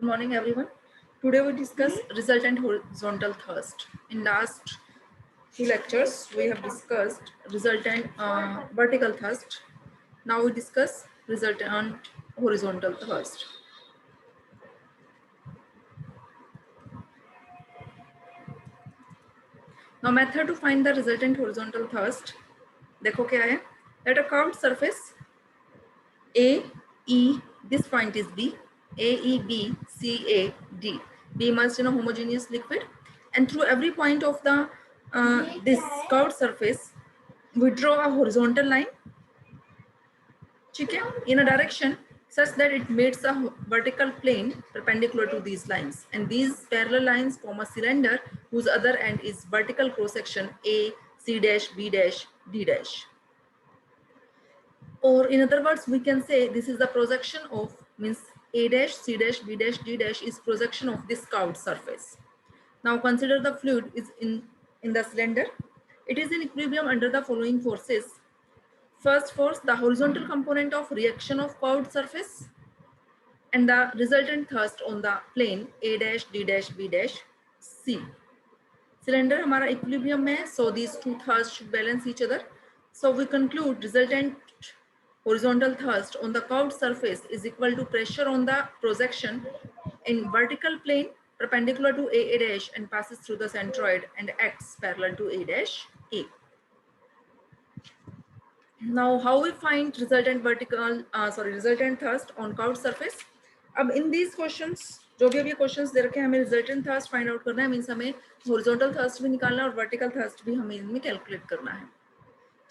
morning, everyone. Today we discuss resultant horizontal thrust. In last few lectures, we have discussed resultant vertical thrust. Now we discuss resultant horizontal thrust. Now method to find the resultant horizontal thrust. देखो क्या है? Let a curved surface A, E, this point is B, A, E, B, C, A, D. Be immersed in a homogeneous liquid, and through every point of the this curved surface, we draw a horizontal line, okay, in a direction such that it meets a vertical plane perpendicular to these lines. And these parallel lines form a cylinder whose other end is vertical cross section A, C dash, B dash, D dash. Or in other words, we can say this is the projection of means A dash, C dash, B dash, D dash is projection of this curved surface. Now consider the fluid is in the cylinder. It is in equilibrium under the following forces. First force, the horizontal component of reaction of curved surface and the resultant thrust on the plane A dash, D dash, B dash, C. Cylinder हमारा equilibrium में है, so these two thrusts should balance each other. So we conclude resultant horizontal thrust on the curved surface is equal to pressure on the projection in vertical plane perpendicular to A dash and passes through the centroid and acts parallel to A dash A. Now how we find resultant resultant thrust on curved surface? अब in these questions जो भी अभी questions दे रखे हैं हमें resultant thrust find out करना है, means हमें हॉरिजॉन्टल थ्रस्ट भी निकालना है और वर्टिकल थ्रस्ट भी हमें इनमें कैलकुलेट करना है.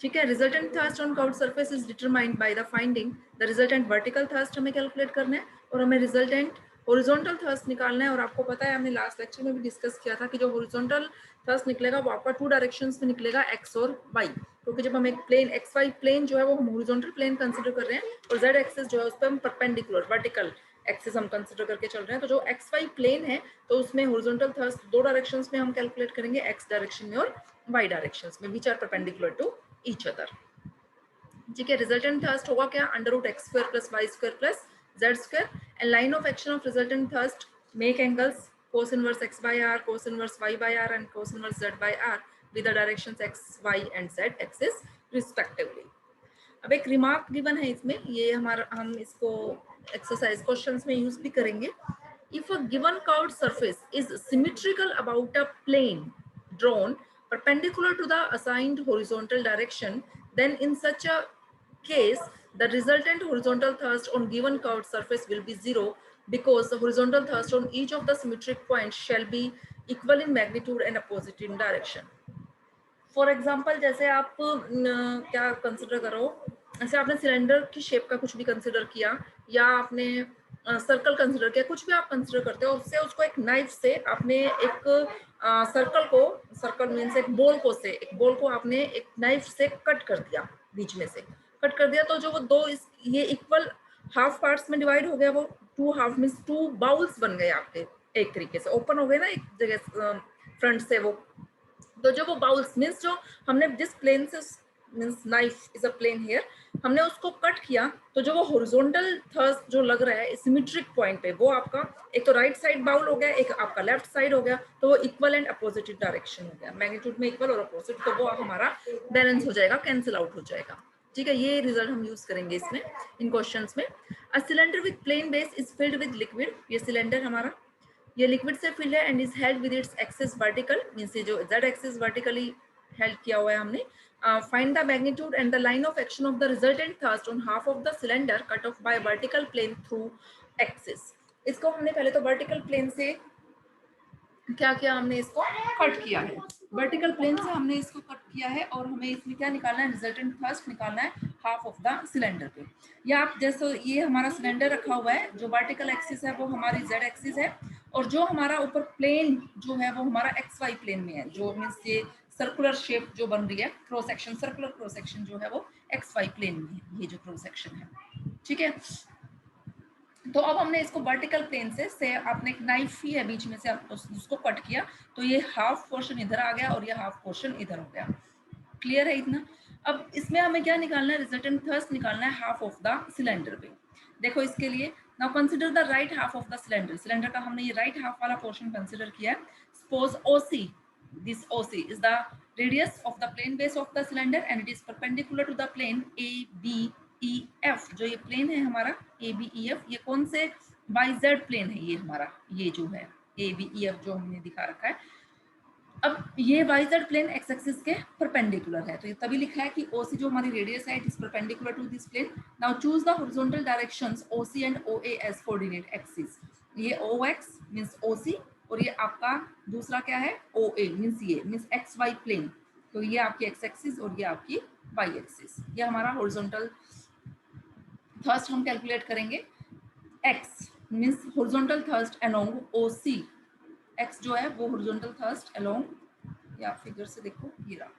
ठीक है. Resultant thrust on curved surface is determined by the finding the resultant vertical thrust हमें कैलकुलेट करना है और हमें रिजल्टेंट हॉरिजॉन्टल थ्रस्ट निकालना है. और आपको पता है हमने लास्ट लेक्चर में भी डिस्कस किया था कि जो हॉरिजॉन्टल थ्रस्ट निकलेगा वो आपका टू डायरेक्शंस में निकलेगा, एक्स और वाई. क्योंकि जब हम एक प्लेन एक्स वाई प्लेन जो है वो हम हॉरिजॉन्टल प्लेन कंसीडर कर रहे हैं और जेड एक्सिस जो है उस पर हम परपेंडिकुलर वर्टिकल एक्सिस हम कंसीडर करके चल रहे हैं. तो जो एक्स वाई प्लेन है तो उसमें हॉरिजॉन्टल थ्रस्ट दो डायरेक्शंस में हम कैलकुलेट करेंगे, एक्स डायरेक्शन में और वाई डायरेक्शंस में, which are perpendicular to each other. ठीक है. रिजल्टेंट थ्रस्ट होगा क्या? Under root x square plus y square plus z square. And line of action of resultant thrust make angles cos inverse x by r, cos inverse y by r and cos inverse z by r with the directions x, y and z axis respectively. अब एक remark given है इसमें, ये हमारा हम इसको exercise questions में use भी करेंगे. If a given curved surface is symmetrical about a plane drawn perpendicular to the assigned horizontal direction, then in such a case the resultant horizontal thrust on given curved surface will be zero because the horizontal thrust on each of the symmetric points shall be equal in magnitude and opposite in direction. For example जैसे आप क्या consider करो, ऐसे आपने cylinder की shape का कुछ भी कंसिडर किया या आपने सर्कल कंसिडर किया, कुछ भी आप कंसिडर करते हो, उससे उसको एक नाइफ से आपने एक सर्कल मीन्स एक बॉल को आपने एक नाइफ से कट कर दिया, बीच में से कट कर दिया. तो जो वो दो ये इक्वल हाफ पार्ट्स में डिवाइड हो गया, वो two half means two bowls बन गए आपके, एक तरीके से ओपन हो गए ना एक जगह फ्रंट से वो. तो जो वो बाउल्स मीन्स जो हमने जिस प्लेन से means knife is a plane here हमने उसको कट किया, तो जो वो हॉरिजॉन्टल थ्रस्ट जो लग रहा है सिमेट्रिक पॉइंट पे वो आपका एक तो राइट साइड बाउल हो गया, एक आपका लेफ्ट साइड हो गया. तो वो इक्वल एंड अपोजिट डायरेक्शन हो गया, मैग्नीट्यूड में इक्वल और अपोजिट, तो वो हमारा बैलेंस हो जाएगा, कैंसिल आउट हो जाएगा. ठीक है. ये रिजल्ट हम यूज करेंगे इसमें इन क्वेश्चंस में. A cylinder with plane base is filled with liquid. ये सिलेंडर हमारा ये लिक्विड से फिल है and is held with its axis vertical, means ये जो जेड एक्सिस वर्टिकली हेल्ड किया हुआ है हमने. Find the magnitude and the line of action of the resultant thrust on half of the cylinder cut off by vertical plane through axis. इसको हमने पहले तो वर्टिकल प्लेन से क्या किया, हमने इसको कट किया है, वर्टिकल प्लेन से हमने इसको कट किया है और हमें इसमें क्या निकालना है, रिजल्टेंट थ्रस्ट निकालना है हाफ ऑफ द सिलेंडर पे. या आप जैसे ये हमारा सिलेंडर रखा हुआ है, जो वर्टिकल एक्सिस है वो हमारी जेड एक्सिस है और जो हमारा ऊपर प्लेन जो है वो हमारा एक्स वाई प्लेन में है, जो मीन्स ये सर्कुलर शेप जो बन रही है, cross section circular cross section जो है वो एक्स वाई प्लेन में है, ये जो क्रॉस सेक्शन है. ठीक है. तो अब हमने इसको वर्टिकल प्लेन से आपने एक नाइफ ही है बीच में से उसको कट किया, तो ये हाफ पोर्शन इधर आ गया और ये हाफ पोर्शन इधर हो गया. क्लियर है इतना. अब इसमें हमें क्या निकालना है, रिजल्टेंट थ्रस्ट निकालना है हाफ ऑफ द सिलेंडर पे. देखो इसके लिए now consider the right half of the cylinder, cylinder का हमने ये राइट हाफ वाला पोर्शन कंसिडर किया है। Suppose OC, this OC is the radius of the plane base of the cylinder and it is perpendicular to the plane ABEF। जो ये plane है हमारा ABEF, ये कौन से YZ प्लेन है, ये हमारा ये जो है ABEF जो हमने दिखा रखा है। अब ये YZ प्लेन एक्स एक्सिस के परपेंडिकुलर है, तो ये तभी लिखा है कि OC जो हमारी रेडियस है it is perpendicular to this plane. Now choose the horizontal directions OC and OA as coordinate axis. ये OX मींस OC और ये आपका दूसरा क्या है OA मींस ये मींस XY प्लेन, तो ये आपकी एक्स एक्सिस और ये आपकी Y एक्सिस। ये हमारा हॉरिजॉन्टल थर्स्ट हम कैलकुलेट करेंगे। X means horizontal thrust along OC, x जो है वो हॉरिजॉन्टल थर्स्ट अलोंग, या फिगर से देखो ये रहा,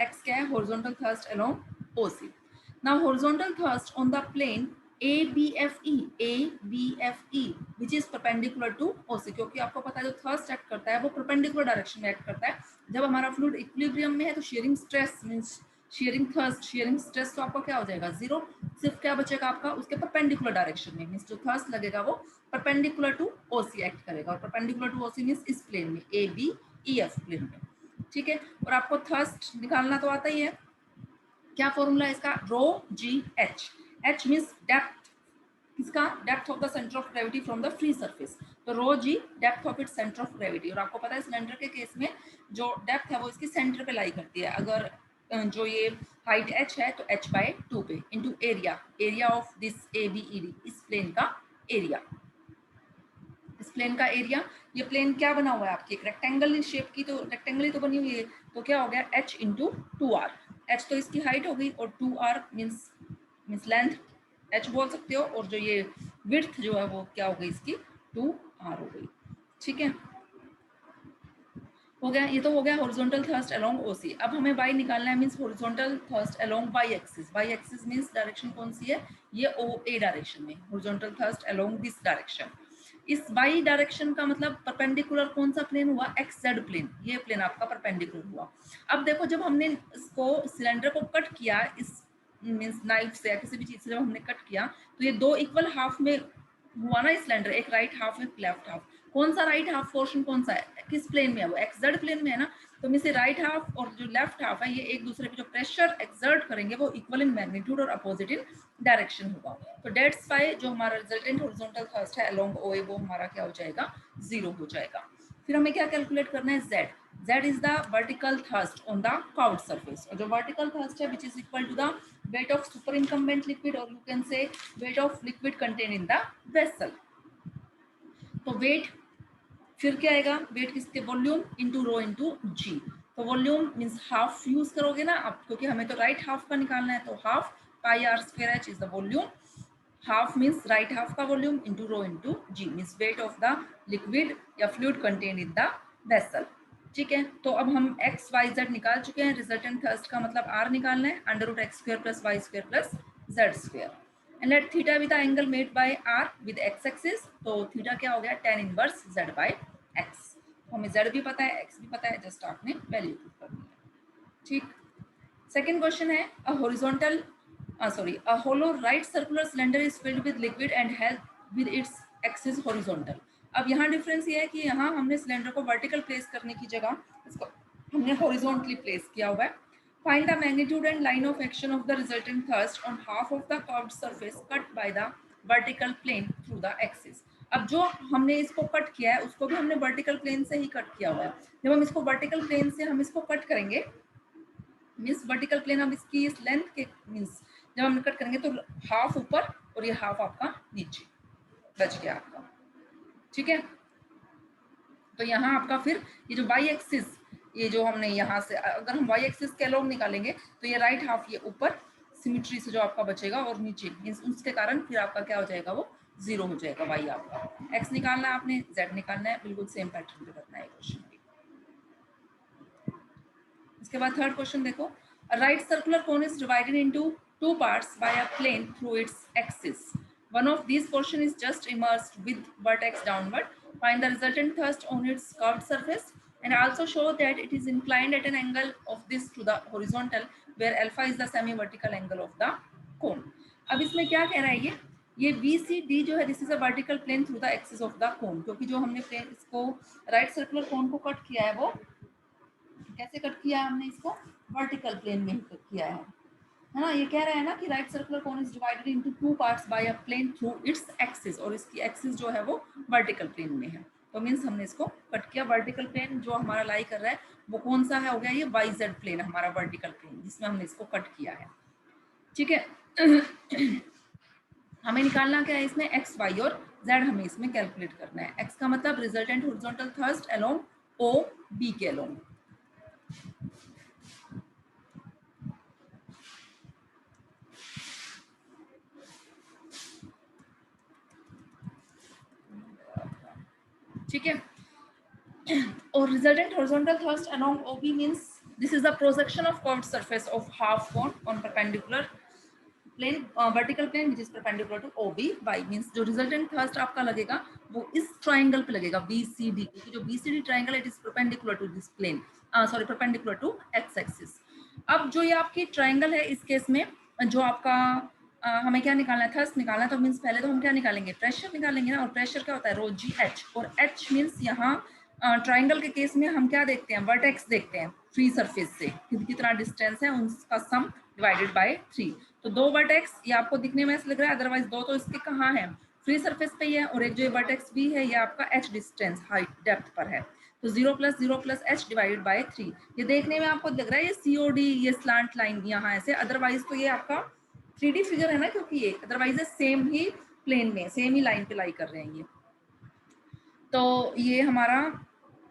x क्या है horizontal thrust along OC। Now horizontal thrust on the plane ABFE which is perpendicular to OC, क्योंकि आपको पता है जो थर्स्ट एक्ट करता है वो परपेंडिकुलर डायरेक्शन में एक्ट करता है। जब हमारा फ्लूइड इक्विलिब्रियम में है तो shearing stress means shearing thrust shearing stress तो आपका क्या हो जाएगा जीरो, सिर्फ क्या बचेगा आपका उसके परपेंडिकुलर डायरेक्शन में मींस जो थर्स्ट लगेगा वो परपेंडिकुलर टू OC एक्ट करेगा, और परपेंडिकुलर टू OC मींस इस प्लेन में ABEF प्लेन में, ठीक है। और आपको थर्स्ट निकालना तो आता ही है, क्या फॉर्मूला है इसका, ρGH। H मींस डेप्थ, किसका, depth of the centre of gravity from the free surface, तो ρG depth of its centre of gravity. और आपको पता है सिलेंडर के केस में जो डेप्थ है वो इसकी सेंटर पे लाई करती है। अगर जो ये हाइट h है तो h/2 पे into area, area of this ABED, इस प्लेन का एरिया, इस प्लेन का एरिया। ये प्लेन क्या बना हुआ है आपकी एक रेक्टेंगल शेप की, तो रेक्टेंगल ही तो बनी हुई है, तो क्या हो गया h इंटू 2r। h तो इसकी हाइट हो गई और 2r मीन्स लेंथ h बोल सकते हो, और जो ये विड्थ जो है वो क्या हो गई इसकी 2r हो गई, ठीक है, हो गया। ये तो हो गया हॉरिजॉन्टल थर्स्ट अलोंग OC। अब हमें y निकालना है means horizontal thrust along y axis. y axis means direction कौन सी है, ये OA डायरेक्शन में, horizontal thrust along this direction. इस y डायरेक्शन का मतलब परपेंडिकुलर कौन सा प्लेन हुआ, XZ प्लेन, ये प्लेन आपका परपेंडिकुलर हुआ। अब देखो जब हमने इसको सिलेंडर को कट किया इस मींस नाइफ से या किसी भी चीज से जब हमने कट किया तो ये दो इक्वल हाफ में हुआ ना सिलेंडर, एक राइट हाफ एक लेफ्ट हाफ। कौन सा राइट हाफ पोर्शन कौन सा है, किस प्लेन में है वो, XZ प्लेन में है ना, तो में से राइट हाफ और जो लेफ्ट हाफ है ये एक दूसरे पे जो प्रेशर एक्सर्ट करेंगे वो इक्वल इन मैग्नीट्यूड और अपोजिट इन डायरेक्शन होगा। तो दैट्स व्हाई जो हमारा रिजल्टेंट हॉरिजॉन्टल थर्स्ट है अलोंग OA वो हमारा क्या हो जाएगा, जीरो हो जाएगा। फिर हमें क्या कैलकुलेट करना है, Z। Z is the vertical thrust on the curved surface, और जो वर्टिकल थर्स्ट है which is equal to the weight of superincumbent liquid, or you can say weight of liquid contained in the vessel। तो weight फिर क्या आएगा, wait किसके, volume into rho into जी। तो volume means half use करोगे ना आप, क्योंकि हमें तो राइट हाफ का निकालना है, तो half πr² is the volume, half means right half का volume into rho into g means weight of the liquid या fluid contain in the vessel, ठीक है। तो अब हम XYZ निकाल चुके हैं, रिजल्टेंट थर्स्ट का मतलब R निकालना है, √x² + y² + z²। and let theta with the angle made by R with x axis, तो थीटा क्या हो गया, tan इनवर्स z/x। हमें z भी पता है x भी पता है, जस्ट आपने वैल्यू पुट करनी है, ठीक। सेकंड क्वेश्चन है a hollow right circular cylinder is filled with liquid and held with its axis horizontal। अब यहाँ डिफरेंस ये है कि यहाँ हमने सिलेंडर को वर्टिकल प्लेस करने की जगह इसको हमने हॉरिजॉन्टली प्लेस किया हुआ है। Find the magnitude and line of action of the resultant thrust on half of the curved surface cut by the vertical plane through the axis। अब जो हमने इसको कट किया है उसको भी हमने वर्टिकल प्लेन से ही कट किया हुआ है। जब हम इसको वर्टिकल प्लेन से हम इसको कट करेंगे मीन्स वर्टिकल प्लेन अब इसकी इस लेंथ के मीन्स जब हम कट करेंगे तो हाफ ऊपर और ये हाफ आपका नीचे बच गया आपका, ठीक है। तो यहाँ आपका फिर ये जो y एक्सिस, ये जो हमने यहाँ से अगर हम y एक्सिस के अलोंग निकालेंगे तो ये राइट हाफ ये ऊपर सिमिट्री से जो आपका बचेगा और नीचे मीन्स उसके कारण फिर आपका क्या हो जाएगा, वो जीरो हो जाएगा y आपका। x निकालना है आपने, z निकालना है, बिल्कुल सेम पैटर्न पे करना है क्वेश्चन भी। इसके बाद थर्ड क्वेश्चन देखो, a right circular cone is divided into two parts by a plane through its axis. One of these portion is just immersed with vertex downward. Find the resultant thrust on its curved surface and also show that it is inclined at an angle of this to the horizontal where alpha is the semi-vertical angle of the cone। अब इसमें क्या कह रहा है ये BCD जो है this is a vertical plane through the axis of the cone, क्योंकि जो हमने प्लेन इसको राइट सर्कुलर कोन को कट किया है वो कैसे कट किया है हमने इसको वर्टिकल प्लेन में ही कट किया है ना। ये कह रहा है ना कि right circular cone is divided into two parts by a plane through its axis, और इसकी एक्सिस जो है वो वर्टिकल प्लेन में है। तो मीन्स हमने इसको कट किया। वर्टिकल प्लेन जो हमारा लाई कर रहा है वो कौन सा है, हो गया ये YZ प्लेन हमारा वर्टिकल प्लेन, जिसमें हमने इसको कट किया है। ठीक है। हमें निकालना क्या है इसमें, एक्स वाई और जेड हमें इसमें कैलकुलेट करना है। एक्स का मतलब resultant horizontal thrust along O B के अलोंग। ठीक है, और resultant horizontal thrust along O B means this is the projection of curved surface of half cone on perpendicular plane vertical plane which is perpendicular to OB by means जो resultant thrust आपका लगेगा वो इस triangle पे लगेगा BCD, क्योंकि जो BCD triangle it is perpendicular to this plane, sorry perpendicular to x axis. अब जो ये आपकी ट्राइंगल है इस केस में जो आपका हमें क्या निकालना है, थ्रस्ट निकालना है। तो मीन्स पहले तो हम क्या निकालेंगे, प्रेशर निकालेंगे ना, और प्रेशर क्या होता है रो जी एच, और एच मीन्स यहाँ ट्राइंगल के केस में हम क्या देखते हैं, वर्टेक्स देखते हैं फ्री सरफेस से कितना डिस्टेंस है उनका सम डिवाइडेड बाय 3। तो दो वर्टेक्स ये आपको दिखने में ऐसा लग रहा है, अदरवाइज दो तो इसके कहाँ है, फ्री सरफेस पे ही है, और एक जो वर्टेक्स बी है ये आपका एच डिस्टेंस हाइट डेप्थ पर है। तो 0 + h डिवाइडेड बाय 3। ये देखने में आपको लग रहा है ये COD ये स्लांट लाइन यहाँ ऐसे, अदरवाइज तो ये आपका 3D फिगर है ना, क्योंकि ये अदरवाइज सेम ही प्लेन में सेम ही लाइन पे लाई कर रहे हैं ये। तो ये हमारा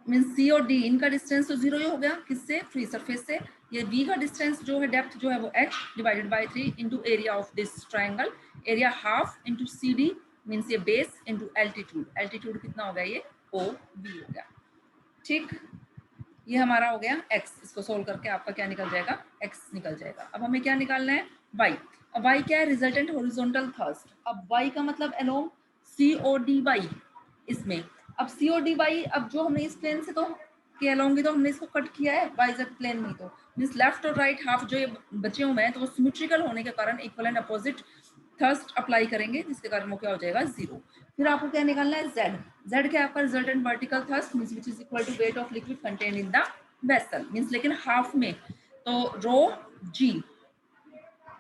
मीन C और D इनका डिस्टेंस तो 0 ही हो गया, किससे, फ्री सरफेस से। ये B का डिस्टेंस जो है डेप्थ जो है वो h divided by 3 into area of this triangle, area half into CD means ये बेस इंटू एल्टीट्यूड, एल्टीट्यूड कितना हो गया ये OB हो गया। ठीक, ये हमारा हो गया x, इसको सोल्व करके आपका क्या निकल जाएगा, x निकल जाएगा। अब हमें क्या निकालना है, y। अब y क्या है, रिजल्टेंट हॉरिजॉन्टल थ्रस्ट। अब y का मतलब अलोंग CODY इसमें। अब CODY अब जो हमने इस प्लेन से तो के अलोंग तो हमने इसको कट किया है YZ प्लेन में, तो मींस लेफ्ट और राइट हाफ जो ये बचे हुए हैं तो वो सिमेट्रिकल होने के कारण equal and opposite thrust apply करेंगे, जिसके कारण वो क्या हो जाएगा 0। फिर आपको क्या निकालना है, z। z क्या है आपका, resultant vertical thrust means which is equal to weight of liquid contained in the vessel means, लेकिन हाफ में, तो रो g।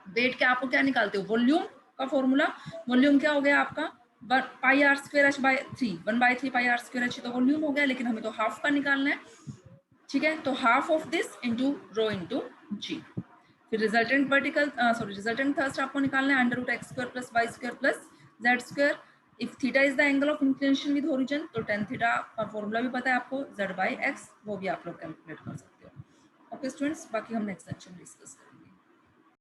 वेट क्या आपको क्या निकालते हो, वॉल्यूम का फॉर्मूला, वॉल्यूम क्या हो गया आपका πr² h/3, 1/3 πr² h तो वॉल्यूम हो गया, लेकिन हमें तो हाफ का निकालना है। ठीक है, तो half of this into rho into g. फिर रिजल्टेंट रिजल्टेंट थ्रस्ट आपको निकालना है √x² + y² + z²। If theta is the angle of inclination with origin, तो tan थीटा का फॉर्मूला भी पता है आपको, z/x, वो भी आप लोग कैलकुलेट कर सकते हो। ओके स्टूडेंट्स, बाकी हम नेक्स्ट सेक्शन डिस्कस करेंगे।